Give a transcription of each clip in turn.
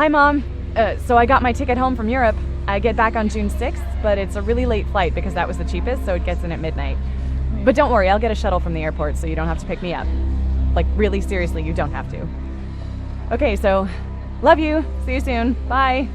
Hi, Mom. So I got my ticket home from Europe. I get back on June 6th, but it's a really late flight because that was the cheapest, so it gets in at midnight. But don't worry, I'll get a shuttle from the airport so you don't have to pick me up. Like, really seriously, you don't have to. Okay, so love you. See you soon. Bye.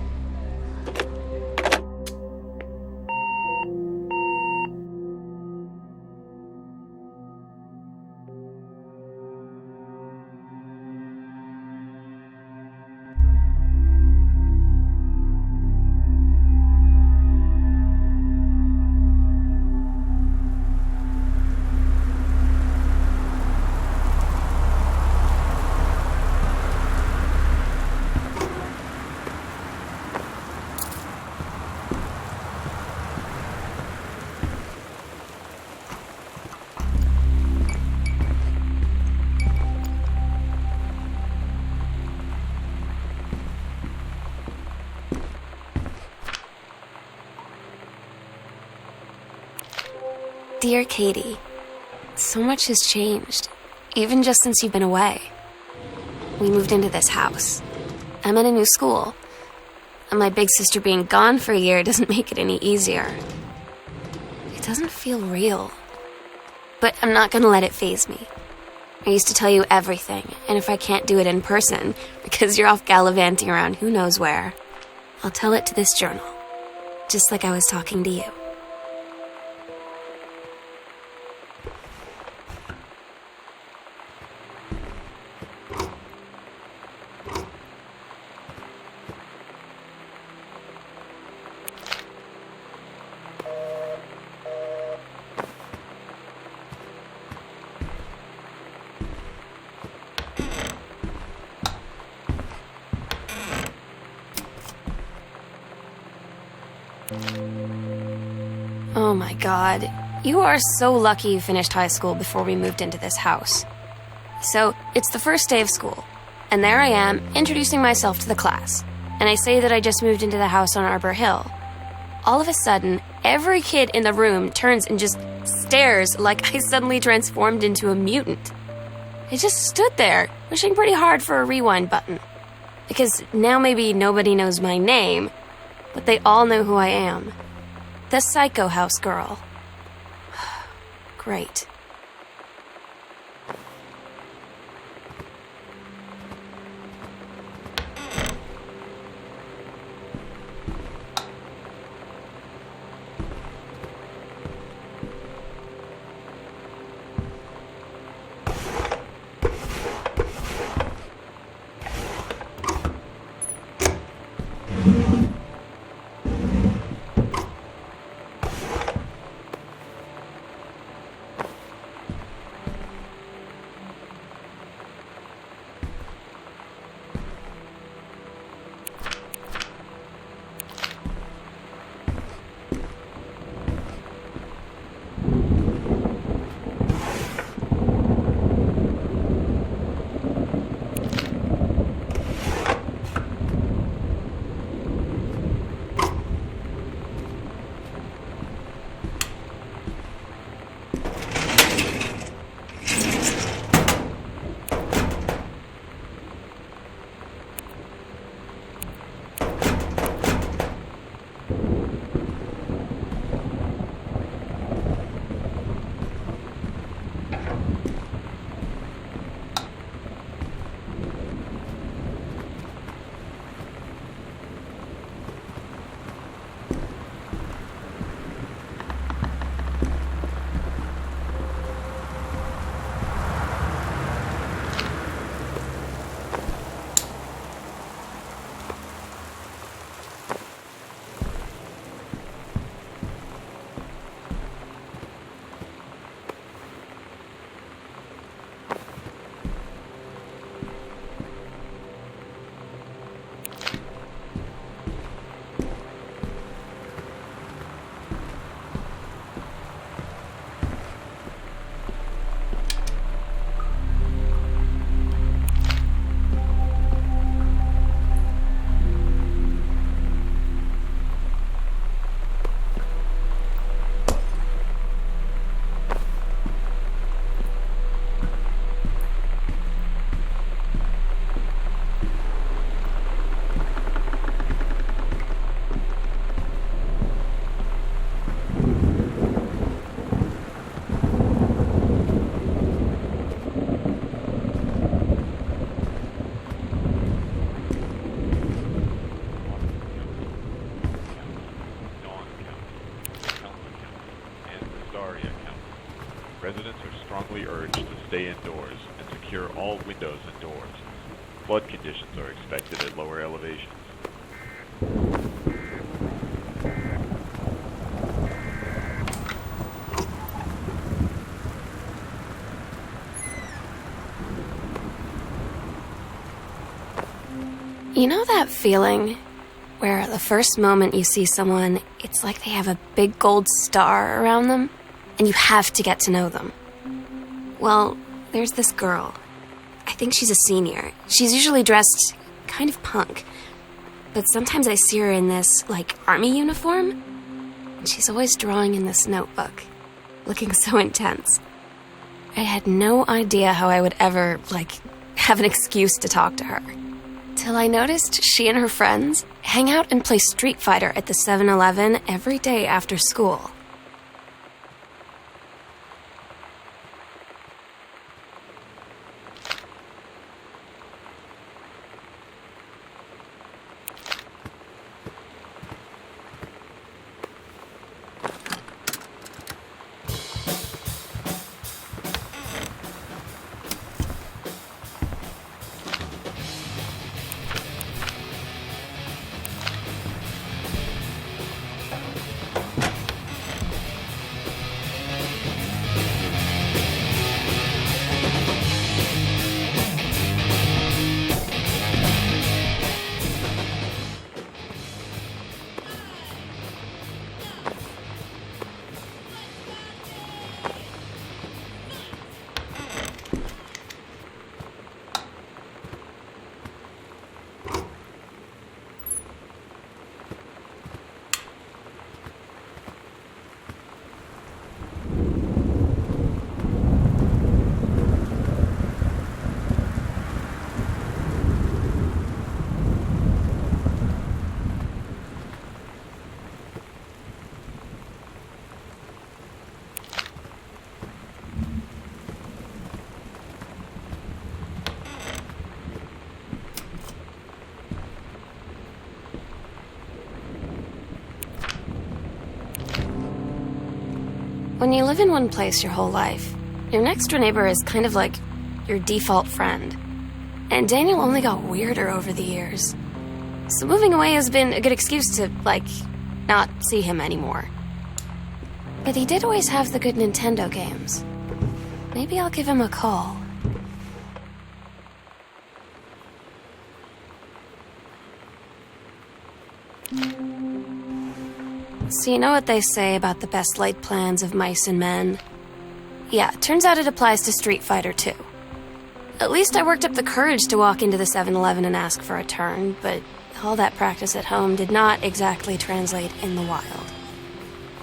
Dear Katie, so much has changed, even just since you've been away. We moved into this house. I'm in a new school, and my big sister being gone for a year doesn't make it any easier. It doesn't feel real, but I'm not gonna let it faze me. I used to tell you everything, and if I can't do it in person, because you're off gallivanting around who knows where, I'll tell it to this journal, just like I was talking to you. Oh my god, you are so lucky you finished high school before we moved into this house. So, it's the first day of school, and there I am, introducing myself to the class, and I say that I just moved into the house on Arbor Hill. All of a sudden, every kid in the room turns and just stares like I suddenly transformed into a mutant. I just stood there, wishing pretty hard for a rewind button. Because now maybe nobody knows my name, but they all know who I am. The Psycho House girl. Great. residents are strongly urged to stay indoors and secure all windows and doors. Flood conditions are expected at lower elevations. You know that feeling where the first moment you see someone, it's like they have a big gold star around them, and you have to get to know them? Well, there's this girl. I think she's a senior. She's usually dressed kind of punk, but sometimes I see her in this, army uniform, and she's always drawing in this notebook, looking so intense. I had no idea how I would ever, have an excuse to talk to her. Till I noticed she and her friends hang out and play Street Fighter at the 7-Eleven every day after school. When you live in one place your whole life, your next door neighbor is kind of like your default friend. And Daniel only got weirder over the years. So moving away has been a good excuse to, not see him anymore. But he did always have the good Nintendo games. Maybe I'll give him a call. So you know what they say about the best laid plans of mice and men? Yeah, turns out it applies to Street Fighter too. At least I worked up the courage to walk into the 7-Eleven and ask for a turn, but all that practice at home did not exactly translate in the wild.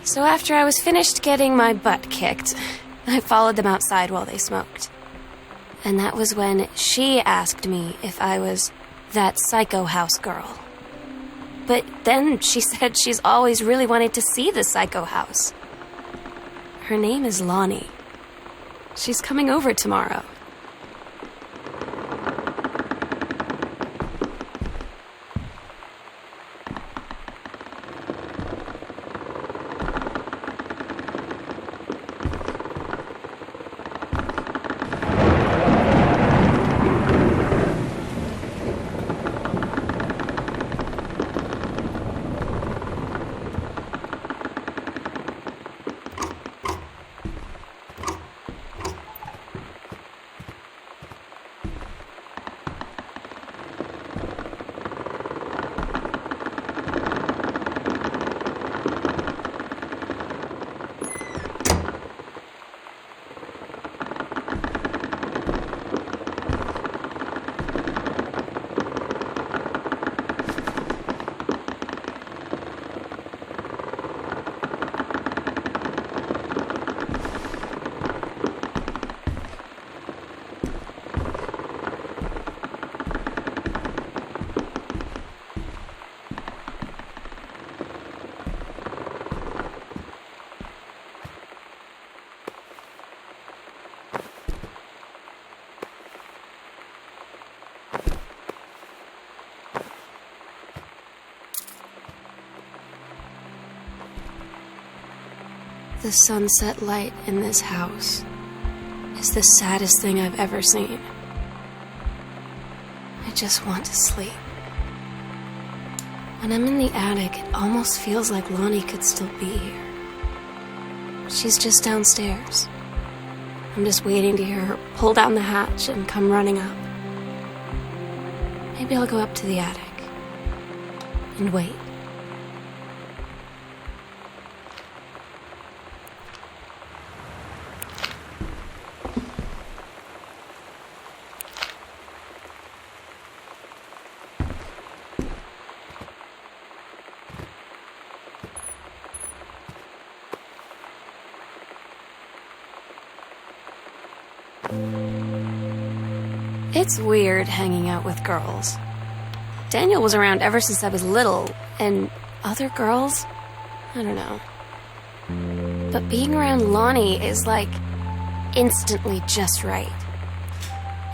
So after I was finished getting my butt kicked, I followed them outside while they smoked. And that was when she asked me if I was that psycho house girl. But then she said she's always really wanted to see the psycho house. Her name is Lonnie. She's coming over tomorrow. The sunset light in this house is the saddest thing I've ever seen. I just want to sleep. When I'm in the attic, it almost feels like Lonnie could still be here. She's just downstairs. I'm just waiting to hear her pull down the hatch and come running up. Maybe I'll go up to the attic and wait. It's weird hanging out with girls. Daniel was around ever since I was little, and other girls? I don't know. But being around Lonnie is like instantly just right.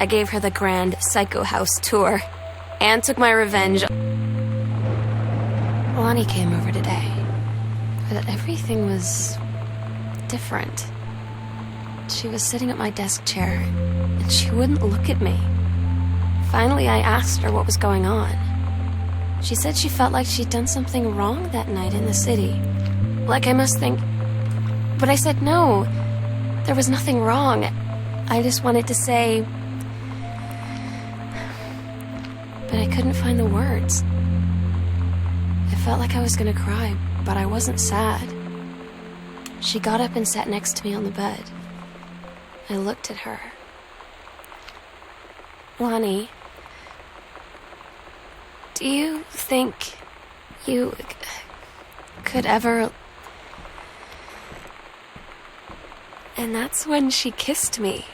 I gave her the grand Psycho House tour and took my revenge. Lonnie came over today, but everything was different. She was sitting at my desk chair, and she wouldn't look at me. Finally, I asked her what was going on. She said she felt like she'd done something wrong that night in the city. Like I must think... But I said no. There was nothing wrong. I just wanted to say... But I couldn't find the words. I felt like I was gonna cry, but I wasn't sad. She got up and sat next to me on the bed. I looked at her. Lonnie, do you think you could ever... And that's when she kissed me.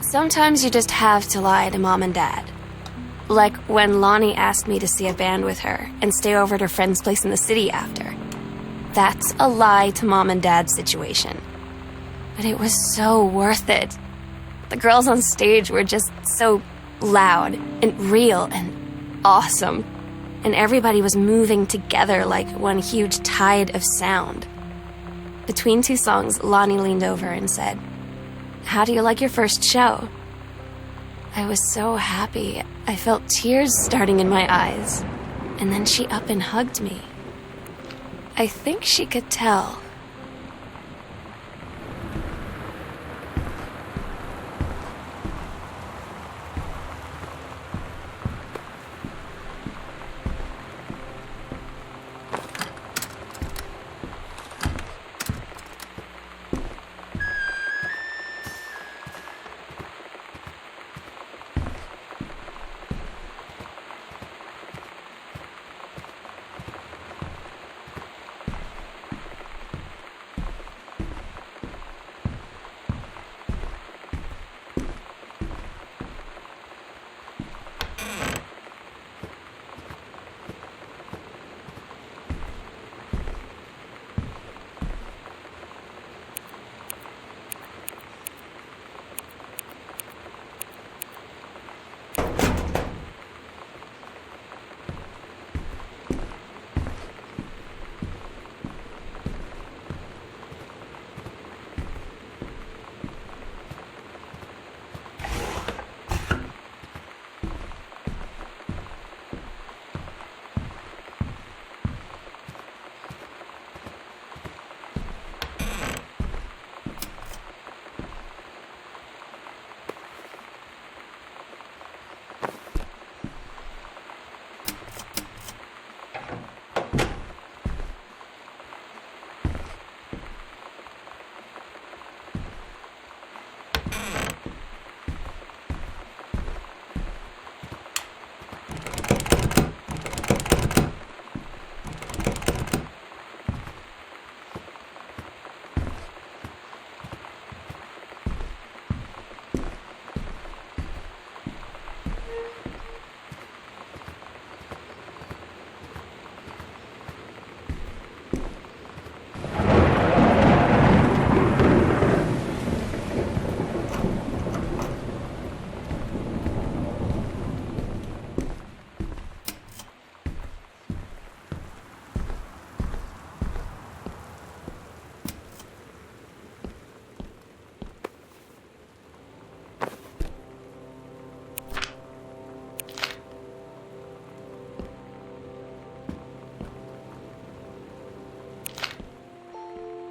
Sometimes you just have to lie to Mom and Dad. Like when Lonnie asked me to see a band with her and stay over at her friend's place in the city after. That's a lie to Mom and Dad's situation. But it was so worth it. The girls on stage were just so loud and real and awesome. And everybody was moving together like one huge tide of sound. Between two songs, Lonnie leaned over and said, "How do you like your first show?" I was so happy. I felt tears starting in my eyes. And then she up and hugged me. I think she could tell.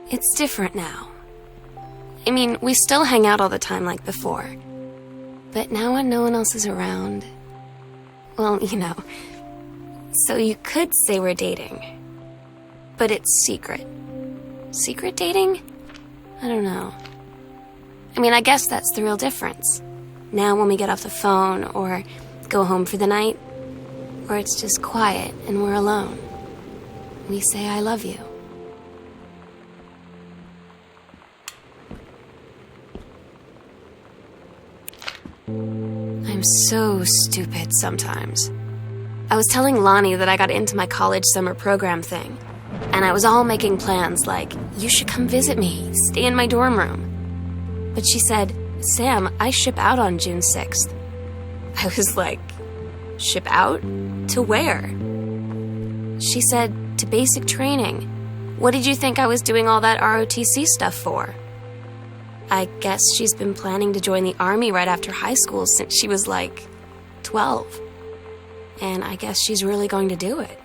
It's different now. I mean, we still hang out all the time like before. But now when no one else is around... Well, you know. So you could say we're dating. But it's secret. Secret dating? I don't know. I mean, I guess that's the real difference. Now when we get off the phone, or go home for the night, or it's just quiet and we're alone, we say I love you. I'm so stupid sometimes. I was telling Lonnie that I got into my college summer program thing, and I was all making plans like, you should come visit me, stay in my dorm room. But she said, Sam, I ship out on June 6th. I was like, ship out? To where? She said, to basic training. What did you think I was doing all that ROTC stuff for? I guess she's been planning to join the army right after high school since she was like 12. And I guess she's really going to do it.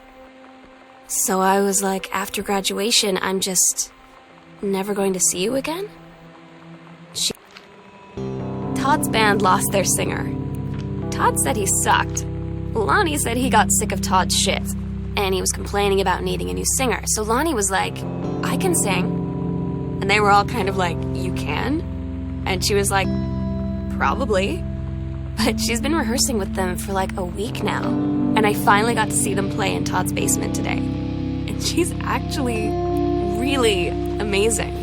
So I was like, after graduation, I'm just never going to see you again? Todd's band lost their singer. Todd said he sucked. Lonnie said he got sick of Todd's shit, and he was complaining about needing a new singer. So Lonnie was like, I can sing. And they were all kind of like, you can? And she was like, probably. But she's been rehearsing with them for like a week now. And I finally got to see them play in Todd's basement today. And she's actually really amazing.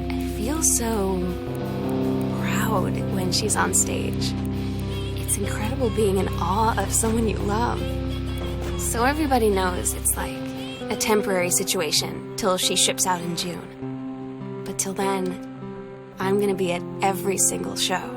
I feel so proud when she's on stage. It's incredible being in awe of someone you love. So everybody knows it's like a temporary situation till she ships out in June. But till then, I'm gonna be at every single show.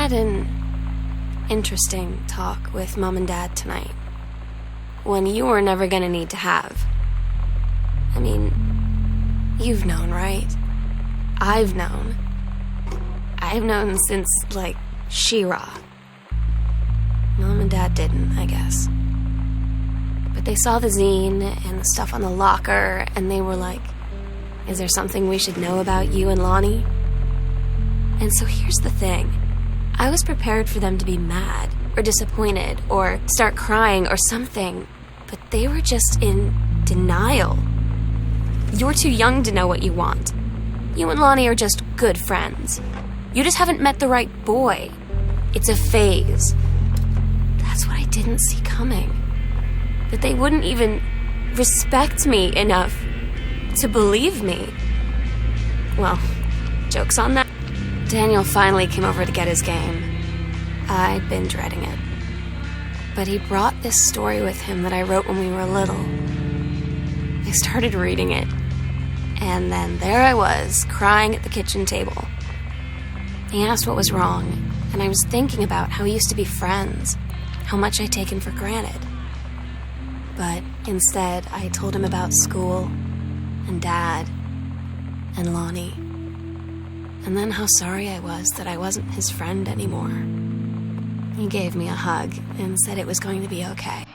had an interesting talk with Mom and Dad tonight. One you were never gonna need to have. I mean, you've known, right? I've known. I've known since, like, She-Ra. Mom and Dad didn't, I guess. But they saw the zine and the stuff on the locker, and they were like, is there something we should know about you and Lonnie? And so here's the thing. I was prepared for them to be mad, or disappointed, or start crying, or something. But they were just in denial. You're too young to know what you want. You and Lonnie are just good friends. You just haven't met the right boy. It's a phase. That's what I didn't see coming. That they wouldn't even respect me enough to believe me. Well, joke's on them. Daniel finally came over to get his game. I'd been dreading it. But he brought this story with him that I wrote when we were little. I started reading it, and then there I was, crying at the kitchen table. He asked what was wrong, and I was thinking about how we used to be friends, how much I'd taken for granted. But instead, I told him about school, and Dad, and Lonnie, and then how sorry I was that I wasn't his friend anymore. He gave me a hug and said it was going to be okay.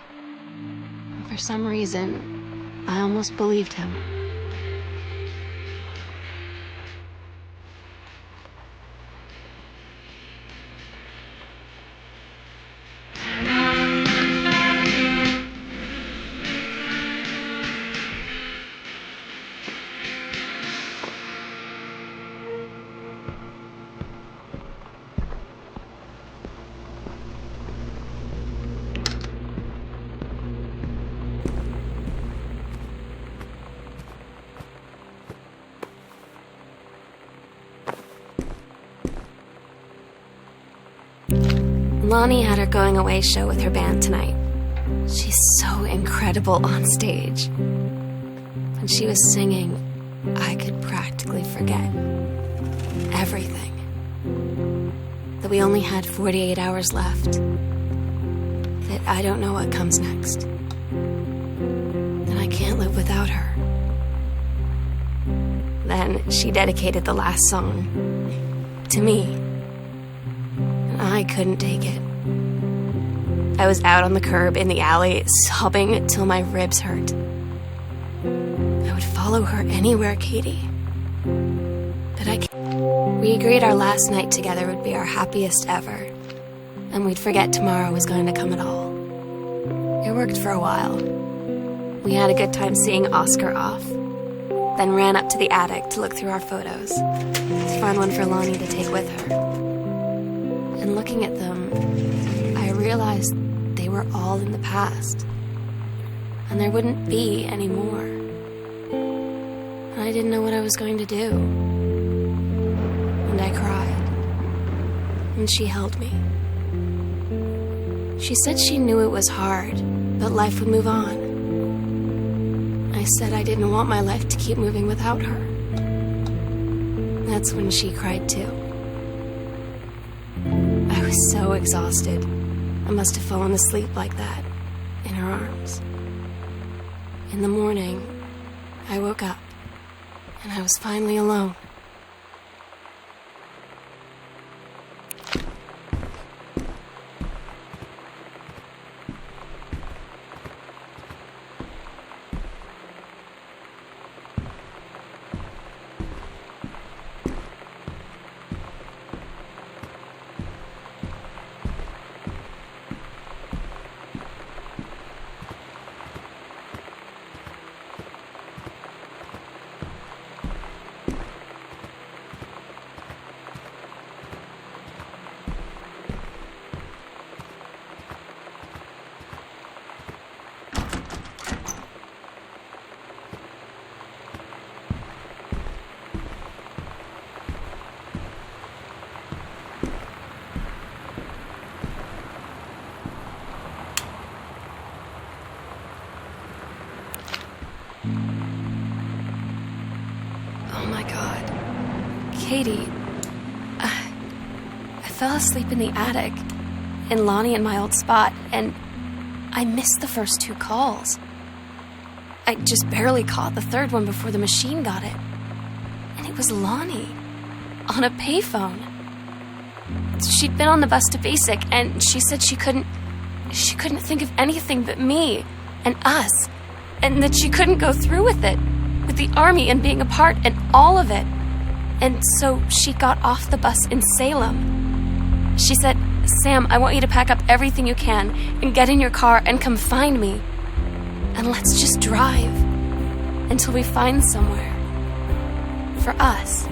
For some reason, I almost believed him. Lonnie had her going-away show with her band tonight. She's so incredible on stage. When she was singing, I could practically forget everything. That we only had 48 hours left. That I don't know what comes next. That I can't live without her. Then she dedicated the last song to me. I couldn't take it. I was out on the curb in the alley, sobbing till my ribs hurt. I would follow her anywhere, Katie. But I can't. We agreed our last night together would be our happiest ever, and we'd forget tomorrow was going to come at all. It worked for a while. We had a good time seeing Oscar off, then ran up to the attic to look through our photos, to find one for Lonnie to take with her. And looking at them, I realized they were all in the past. And there wouldn't be any more. And I didn't know what I was going to do. And I cried. And she held me. She said she knew it was hard, but life would move on. I said I didn't want my life to keep moving without her. That's when she cried too. I was so exhausted. I must have fallen asleep like that, in her arms. In the morning, I woke up, and I was finally alone. Oh my God. Katie, I fell asleep in the attic, in Lonnie and my old spot, and I missed the first 2 calls. I just barely caught the 3rd one before the machine got it. And it was Lonnie, on a payphone. She'd been on the bus to Basic, and she said she couldn't think of anything but me and us, and that she couldn't go through with it, with the Army and being a part and all of it. And so she got off the bus in Salem. She said, "Sam, I want you to pack up everything you can and get in your car and come find me. And let's just drive until we find somewhere for us."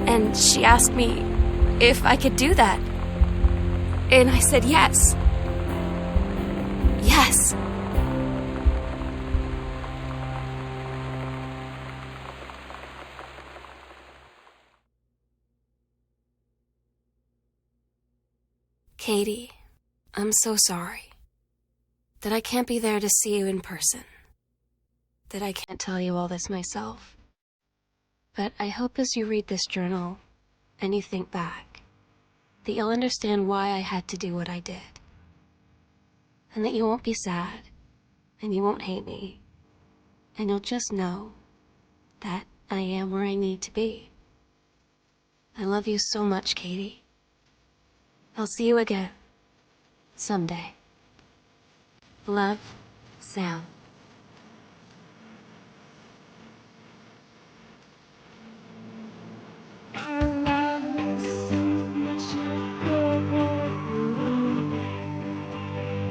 And she asked me if I could do that. And I said yes. Yes. Katie, I'm so sorry that I can't be there to see you in person, that I can't tell you all this myself. But I hope as you read this journal and you think back, that you'll understand why I had to do what I did. And that you won't be sad, and you won't hate me, and you'll just know that I am where I need to be. I love you so much, Katie. I'll see you again, someday. Love, Sam.